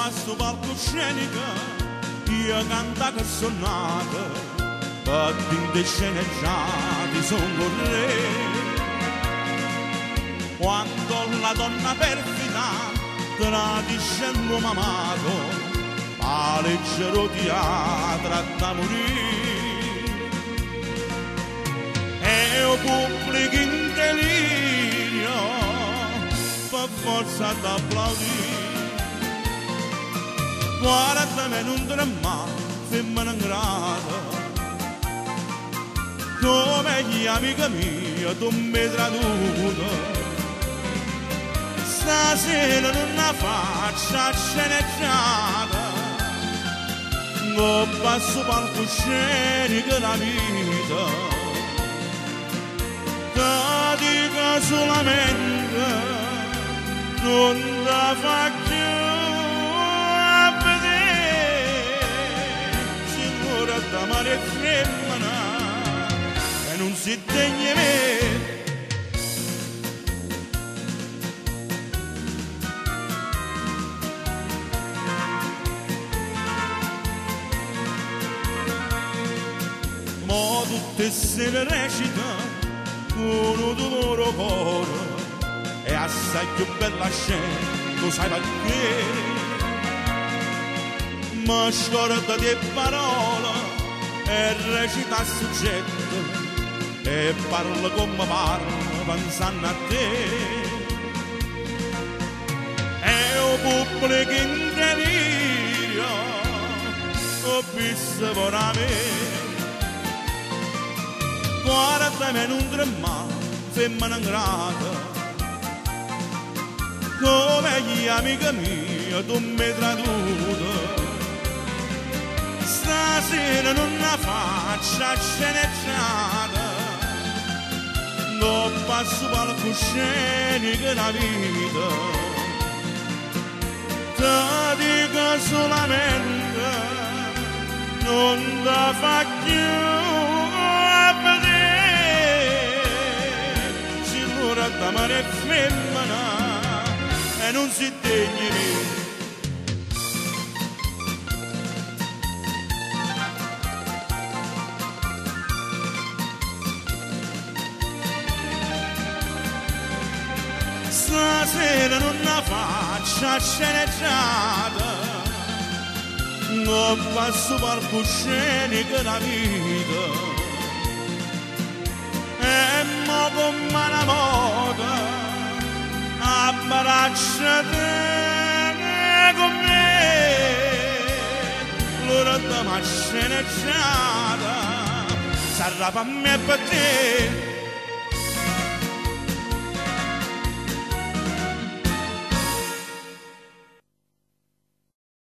passo palcoscenico, io canta che sono nata, battendo sceneggiati sono con re. Quando la donna perfida tradisce l'uomo amato, a leggero teatro da morire. E o pubblico in delirio fa forza d'applaudire. Guarda me non tremà, femmina ingrata, come gli amici miei tu mi traduto. Stasera non la faccia sceneggiata, non passo palcoscenico la vita, ti dico solamente non la faccio a vedere, signora da mare femmina e non si degna me. Ma tutte se ne recita con il loro cuore, è assai più bella scena, lo sai perché? Ma scorda di parole e recita il soggetto e parla come parla pensando a te. E o pubblico in delirio ho visto per me. Guarda me non tremà, femmina ingrata, come gli amici miei tu mi traduto. Stasera non la faccia sceneggiata, non passo palcoscenico la vita, ti dico solamente non la faccio da mare femmina e non si degni me. Stasera non la faccia sceneggiata, non passo palcoscenico la vita. E mo come una moda abbracciate con me, l'ora da sceneggiata sarà per me e per te.